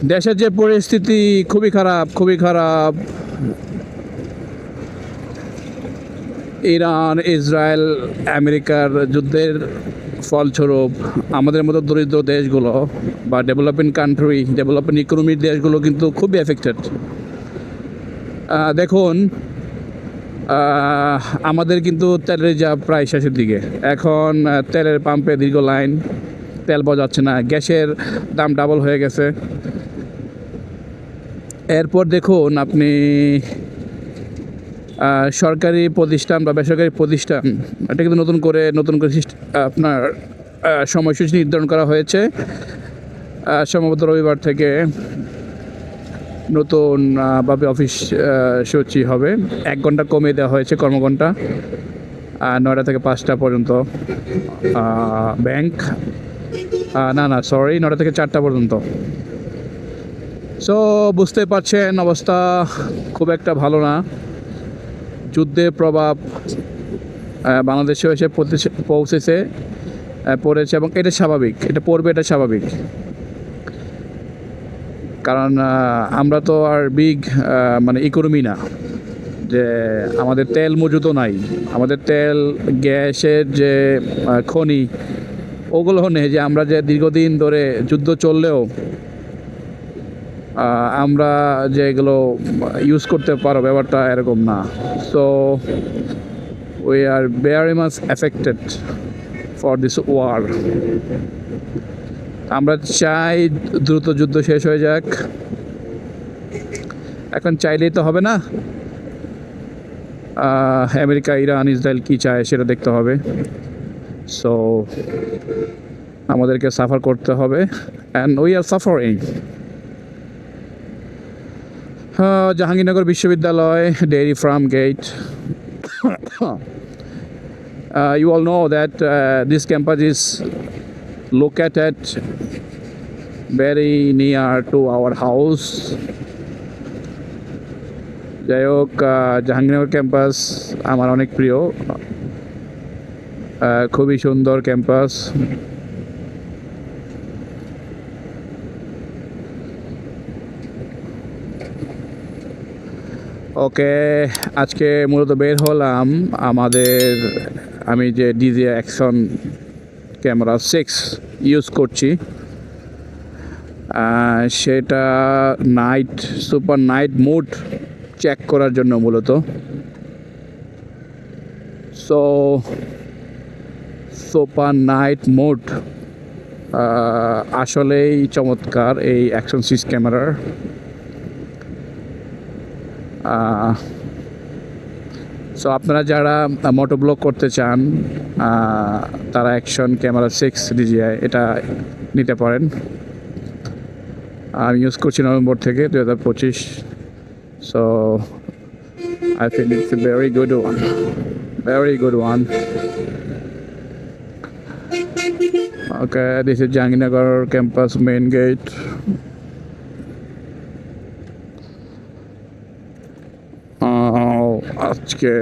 দেশের যে পরিস্থিতি খুবই খারাপ, খুবই খারাপ। ইরান, ইসরায়েল, আমেরিকার যুদ্ধের ফলস্বরূপ আমাদের মতো দরিদ্র দেশগুলো বা ডেভেলপিং কান্ট্রি, ডেভেলপিং ইকোনমির দেশগুলো কিন্তু খুবই এফেক্টেড। দেখুন, আমাদের কিন্তু তেলের যা প্রায় শেষের দিকে। এখন তেলের পাম্পে দীর্ঘ লাইন, তেল পাওয়া যাচ্ছে না, গ্যাসের দাম ডাবল হয়ে গেছে। এরপর দেখুন আপনি সরকারি প্রতিষ্ঠান বা বেসরকারি প্রতিষ্ঠান, এটা কিন্তু নতুন করে আপনার সময়সূচি নির্ধারণ করা হয়েছে। সম্ভবত রবিবার থেকে নতুন ভাবে অফিস সূচি হবে। 1 ঘন্টা কমিয়ে দেওয়া হয়েছে কর্মঘণ্টা, 9টা থেকে 5টা পর্যন্ত। ব্যাংক সরি, 9টা থেকে 4টা পর্যন্ত। সো বুঝতে পারছেন অবস্থা খুব একটা ভালো না। যুদ্ধের প্রভাব বাংলাদেশে এসে পড়েছে এবং এটা স্বাভাবিক, এটা পড়বে, এটা স্বাভাবিক। কারণ আমরা তো আর মানে ইকোনমি না যে আমাদের তেল মজুদও নাই। আমাদের তেল, গ্যাসের যে খনি, ওগুলো নেই যে আমরা যে দীর্ঘদিন ধরে যুদ্ধ চললেও আমরা যে এগুলো ইউজ করতে পারো, ব্যাপারটা এরকম না। So we are very much affected for this war. আমরা চাই দ্রুত যুদ্ধ শেষ হয়ে যাক। এখন চাইলেই তো হবে না। আমেরিকা, ইরান, ইসরায়েল কী চায় সেটা দেখতে হবে। সো আমাদেরকে সাফার করতে হবে, and we are suffering. Jahangirnagar বিশ্ববিদ্যালয়, dairy farm gate. You all know that this campus is located very near to our house. যাই হোক, জাহাঙ্গীরনগর ক্যাম্পাস আমার অনেক প্রিয়, খুবই সুন্দর ক্যাম্পাস। ওকে, আজকে মূলত বের হলাম আমি যে ডিজে অ্যাকশন ক্যামেরা 6 ইউজ করছি, সেটা সুপার নাইট মোড চেক করার জন্য মূলত। সো সুপার নাইট মোড আসলেই চমৎকার এই অ্যাকশন 6 ক্যামেরার। সো আপনারা যারা মোটোব্লগ করতে চান, তারা অ্যাকশন ক্যামেরা 6 DJI এটা নিতে পারেন। আমি ইউজ করছি নভেম্বর থেকে 2025। So I feel it's a very good one. Very good one. Okay, this is Janginagar campus main gate. আজকে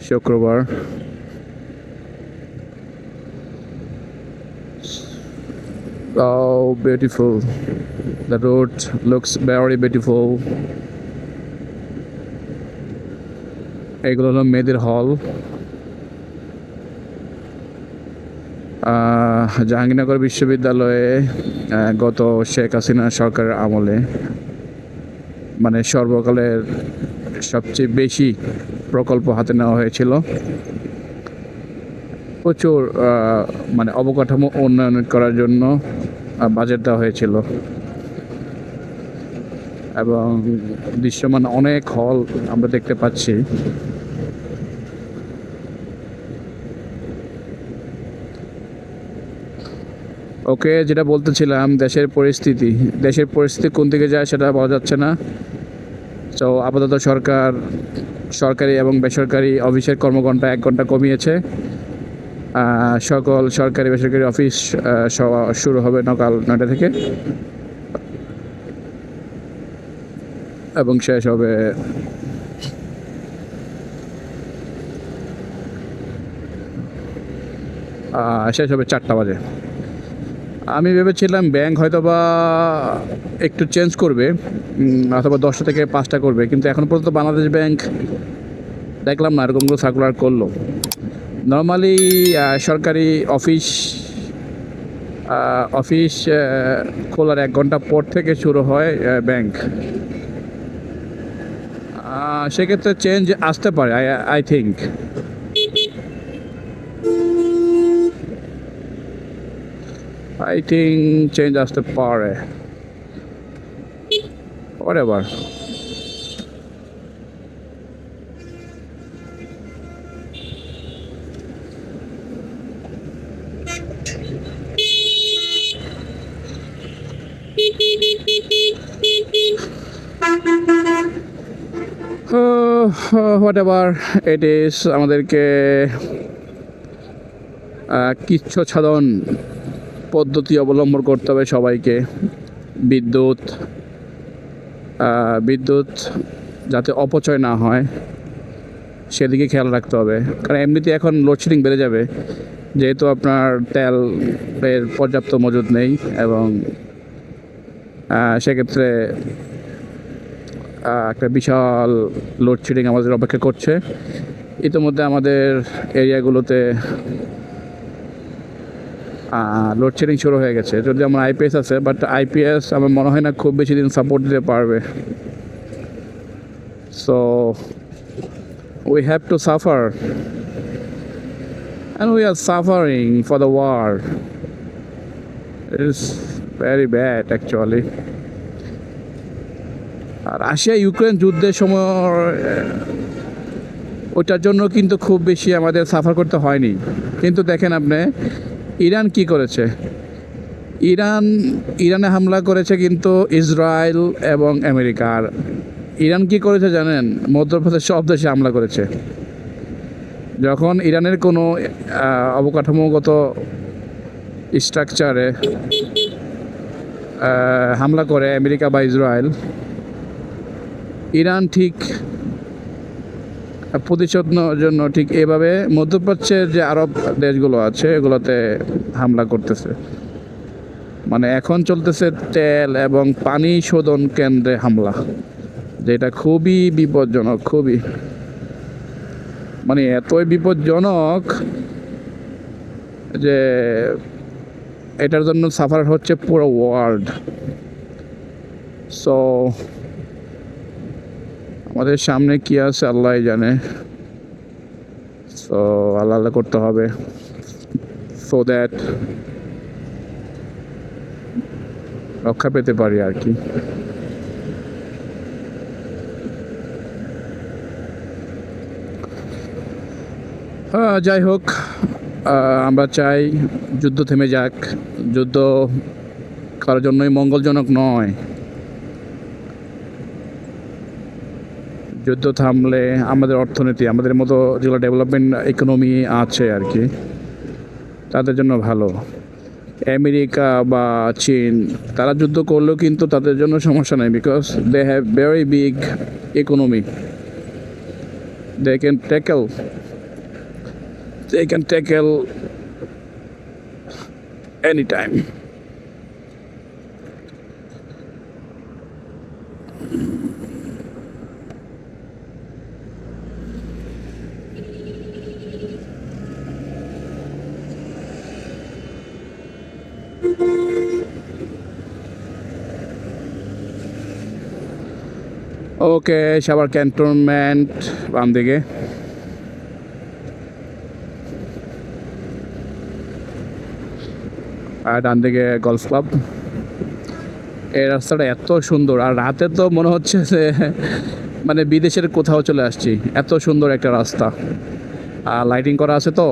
শুক্রবার। Oh, beautiful. The road looks very beautiful. এগুলো হলো মেয়েদের হল। জাহাঙ্গীরনগর বিশ্ববিদ্যালয়ে গত শেখ হাসিনা সরকারের আমলে, মানে সর্বকালের সবচেয়ে বেশি প্রকল্প হাতে নেওয়া হয়েছিল। প্রচুর মানে অবকাঠামো উন্নয়ন করার জন্য বাজেট দেওয়া হয়েছিল, এবং দৃশ্যমান অনেক হল আমরা দেখতে পাচ্ছি। ওকে, যেটা বলতেছিলাম, দেশের পরিস্থিতি কোন দিকে যায় সেটা বলা যাচ্ছে না। তো আপাতত সরকারি এবং বেসরকারি অফিসের কর্মঘণ্টা 1 ঘন্টা কমিয়েছে। সকল সরকারি বেসরকারি অফিস শুরু হবে সকাল 9টা থেকে এবং শেষ হবে শেষ হবে 4টা বাজে। আমি ভেবেছিলাম ব্যাংক হয়তো বা একটু চেঞ্জ করবে, অথবা 10টা থেকে 5টা করবে, কিন্তু এখন পর্যন্ত বাংলাদেশ ব্যাংক দেখলাম না এরকম কোনো সার্কুলার করলো। নর্মালি সরকারি অফিস অফিস খোলার 1 ঘন্টা পর থেকে শুরু হয় ব্যাংক। সেক্ষেত্রে চেঞ্জ আসতে পারে, আই থিঙ্ক। চেঞ্জ আসতে পারে, whatever. Whatever it is, আমাদেরকে কিচ্ছু সাধন পদ্ধতি অবলম্বন করতে হবে সবাইকে। বিদ্যুৎ বিদ্যুৎ যাতে অপচয় না হয় সেদিকে খেয়াল রাখতে হবে, কারণ এমনিতে এখন লোডশেডিং বেড়ে যাবে, যেহেতু আপনার তেলের পর্যাপ্ত মজুদ নেই, এবং সেক্ষেত্রে একটা বিশাল লোডশেডিং আমাদের অপেক্ষা করছে। ইতিমধ্যে আমাদের এরিয়াগুলোতে লোডশেডিং শুরু হয়ে গেছে। যদি আমার আইপিএস আছে, বাট আইপিএস আমার মনে হয় না খুব বেশি দিন সাপোর্ট দিতে পারবে। So we have to suffer, and we are suffering for the war. It is very bad actually. আর রাশিয়া ইউক্রেন যুদ্ধের সময় ওইটার জন্য কিন্তু খুব বেশি আমাদের সাফার করতে হয়নি। কিন্তু দেখেন আপনি ইরান কি করেছে। ইরানে হামলা করেছে কিন্তু ইসরায়েল এবং আমেরিকা। আর ইরান কি করেছে জানেন? মধ্যপ্রদেশ সব দেশে হামলা করেছে। যখন ইরানের কোনো অবকাঠামোগত স্ট্রাকচারে হামলা করে আমেরিকা বা ইসরায়েল, ইরান ঠিক প্রতিশোধ নেওয়ার জন্য ঠিক এভাবে মধ্যপ্রাচ্যের যে আরব দেশগুলো আছে এগুলোতে হামলা করতেছে। মানে এখন চলতেছে তেল এবং পানি শোধন কেন্দ্রে হামলা, যেটা খুবই বিপজ্জনক, খুবই, মানে এতই বিপজ্জনক যে এটার জন্য সাফার হচ্ছে পুরো ওয়ার্ল্ড। সো আমাদের সামনে কি আছে আল্লাহ জানে। সো আল্লাহ আল্লাহ করতে হবে, সো দ্যাট রক্ষা পেতে পারি আর কি। যাই হোক, আমরা চাই যুদ্ধ থেমে যাক। যুদ্ধ কারোর জন্যই মঙ্গলজনক নয়। যুদ্ধ থামলে আমাদের অর্থনীতি, আমাদের মতো যেগুলো ডেভেলপমেন্ট ইকোনমি আছে আর কি, তাদের জন্য ভালো। আমেরিকা বা চীন তারা যুদ্ধ করলেও কিন্তু তাদের জন্য সমস্যা নেই, because they have very big economy. They can tackle anytime. Okay, Savar cantonment বাম দিকে। আর ডান দিকে গলফ ক্লাব। এই রাস্তাটা এত সুন্দর, আর রাতে তো মনে হচ্ছে যে মানে বিদেশের কোথাও চলে আসছি, এত সুন্দর একটা রাস্তা। আর লাইটিং করা আছে তো।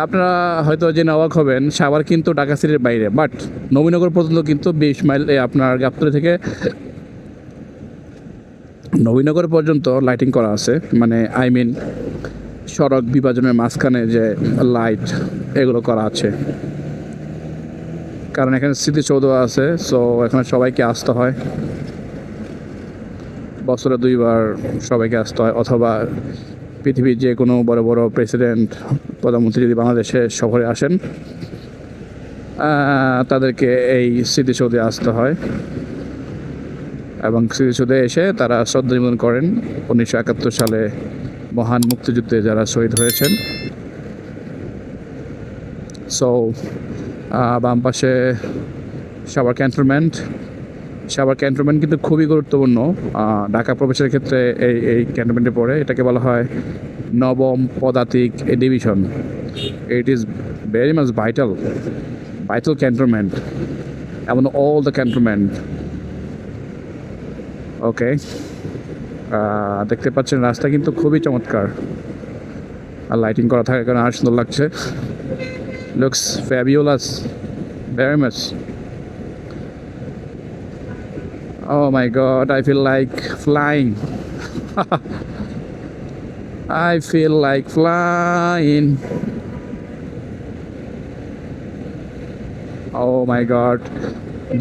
আপনারা হয়তো জেনে অবাক হবেন, সাভার কিন্তু ঢাকা সিটির বাইরে, বাট নবীনগর পর্যন্ত কিন্তু 20 মাইল আপনার গাবতলী থেকে নবীনগর পর্যন্ত লাইটিং করা আছে। মানে আই মিন সড়ক বিভাজনের মাঝখানে যে লাইট, এগুলো করা আছে, কারণ এখানে স্মৃতিসৌধ আছে। সো এখানে সবাইকে আসতে হয়, বছরে 2বার সবাইকে আসতে হয়। অথবা পৃথিবীর যে কোনো বড় বড় প্রেসিডেন্ট, প্রধানমন্ত্রী যদি বাংলাদেশে সফরে আসেন, তাদেরকে এই স্মৃতিসৌধে আসতে হয় এবং স্মৃতিসৌধে এসে তারা শ্রদ্ধা নিবেদন করেন 1971 সালে মহান মুক্তিযুদ্ধে যারা শহীদ হয়েছেন। সো বাম পাশে সাভার ক্যান্টনমেন্ট কিন্তু খুবই গুরুত্বপূর্ণ ঢাকা প্রবেশের ক্ষেত্রে। এই ক্যান্টনমেন্টে পড়ে, এটাকে বলা হয় নবম পদাতিক division. It is very much vital cantonment এবং অল দ্য ক্যান্টনমেন্ট। ওকে, দেখতে পাচ্ছেন রাস্তা কিন্তু খুবই চমৎকার আর লাইটিং করা থাকার কারণে আর সুন্দর লাগছে। Looks fabulous very much. Oh my god, I feel like flying. I feel like flying. Oh my god.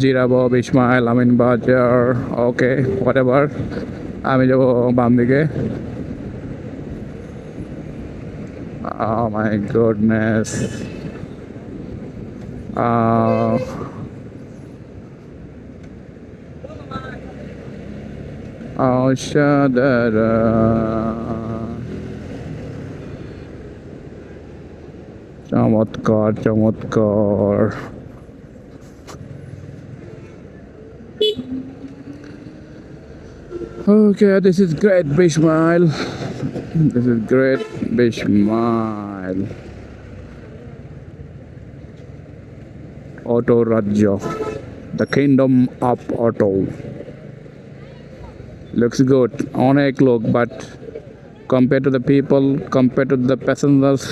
Jira Bob Ismail Amin Bajar. Okay, whatever. আমি যাব বাম দিকে। Oh my goodness. Shadara. চমৎকার। Okay, this is great Bismail. This is great Bismail. Auto Rajya, the kingdom of auto. Looks good, অনেক লোক, but compared to the people, compared to the passengers,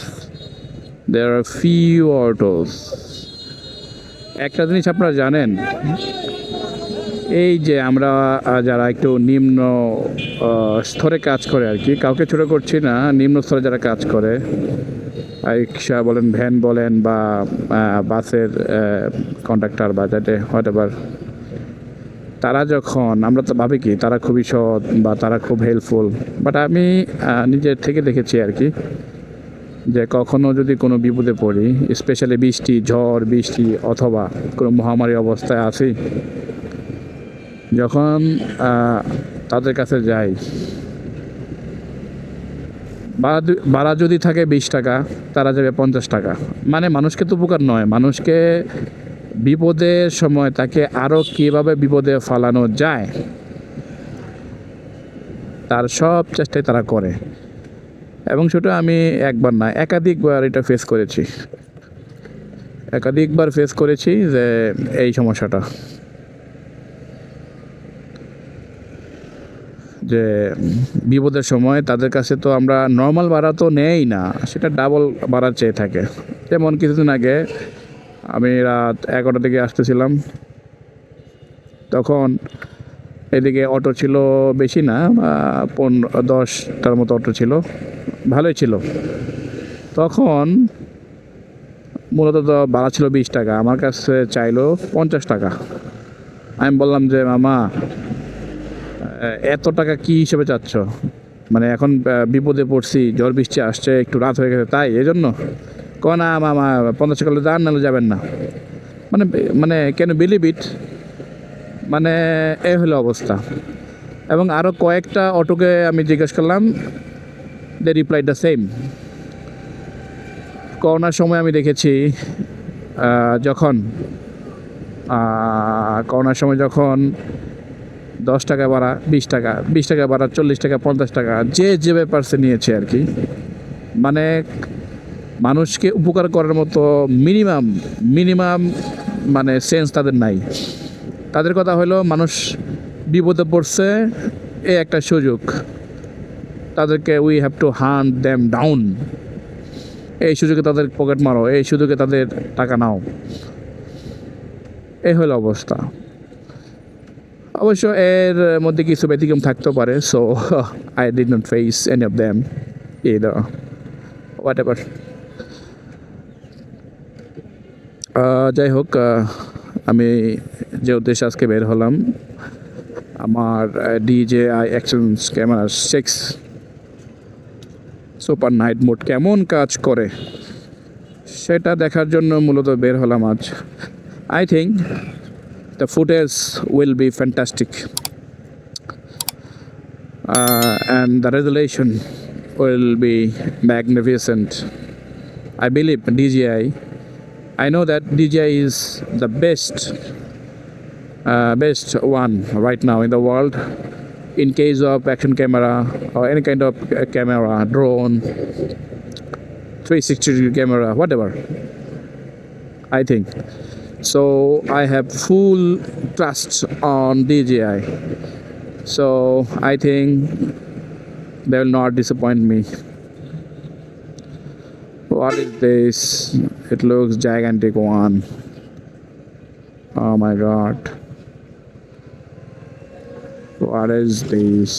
there are few autos. একটা জিনিস আপনারা জানেন, এই যে আমরা যারা একটু নিম্ন স্তরে কাজ করে আর কি, কাউকে ছোটো করছি না, নিম্ন স্তরে যারা কাজ করে, রিক্সা বলেন, ভ্যান বলেন, বা বাসের কন্ডাক্টর বা যাতে হোয়াটএভার, তারা যখন, আমরা তো ভাবি কি তারা খুবই সৎ বা তারা খুব হেল্পফুল, বাট আমি নিজের থেকে দেখেছি আর কি, যে কখনো যদি কোনো বিপদে পড়ি, স্পেশালি ঝড় বৃষ্টি অথবা কোনো মহামারী অবস্থায় আছি, যখন তাদের কাছে যাই, ভাড়া যদি থাকে 20 টাকা, তারা যাবে 50 টাকা। মানে মানুষকে তো উপকার নয়, মানুষকে বিপদের সময় তাকে আরও কীভাবে বিপদে ফালানো যায় তার সব চেষ্টাই তারা করে। এবং সেটা আমি একবার না, একাধিকবার এটা ফেস করেছি যে এই সমস্যাটা, যে বিপদের সময় তাদের কাছে তো আমরা নর্মাল ভাড়া তো নেই না, সেটা ডাবল ভাড়া চেয়ে থাকে। যেমন কিছুদিন আগে আমি রাত 11টার দিকে আসতেছিলাম, তখন এদিকে অটো ছিল বেশি না, 10টার মতো অটো ছিল, ভালোই ছিল। তখন মূলত তো ভাড়া ছিল 20 টাকা, আমার কাছে চাইলো 50 টাকা। আমি বললাম যে মামা, এত টাকা কি হিসেবে চাচ্ছ? মানে এখন বিপদে পড়ছি, ঝড় বৃষ্টি আসছে, একটু রাত হয়ে গেছে তাই, এই জন্য? না মামা, 50 টাকা যান, নাহলে যাবেন না। মানে কেন বিলিভ ইট, মানে এই হলো অবস্থা। এবং আরও কয়েকটা অটোকে আমি জিজ্ঞেস করলাম, দে রিপ্লাই দ্য সেম। করোনার সময় আমি দেখেছি, যখন 10 টাকা ভাড়া, 20 টাকা ভাড়া, 40 টাকা, 50 টাকা, যে ব্যাপারসে নিয়েছে আর কি। মানে মানুষকে উপকার করার মতো মিনিমাম মানে সেন্স তাদের নাই। তাদের কথা হলো মানুষ বিপদে পড়ছে, এই একটা সুযোগ, তাদেরকে we have to hunt them down, এই সুযোগে তাদের পকেট মারো, এই সুযোগে তাদের টাকা নাও, এই হলো অবস্থা। অবশ্য এর মধ্যে কিছু ব্যতিক্রম থাকতে পারে, so I did not face any of them either, whatever. যাই হোক, আমি যে উদ্দেশ্যে আজকে বের হলাম, আমার DJI action camera 6 super night mode কেমন কাজ করে সেটা দেখার জন্য মূলত বের হলাম আজ। I think the footage will be fantastic and the resolution will be magnificent. I believe DJI. I know that DJI is the best one right now in the world in case of action camera or any kind of camera, drone, 360-degree camera, whatever. I think so. I have full trust on DJI. So I think they will not disappoint me. What is this? It looks gigantic one. Oh my god. What is this?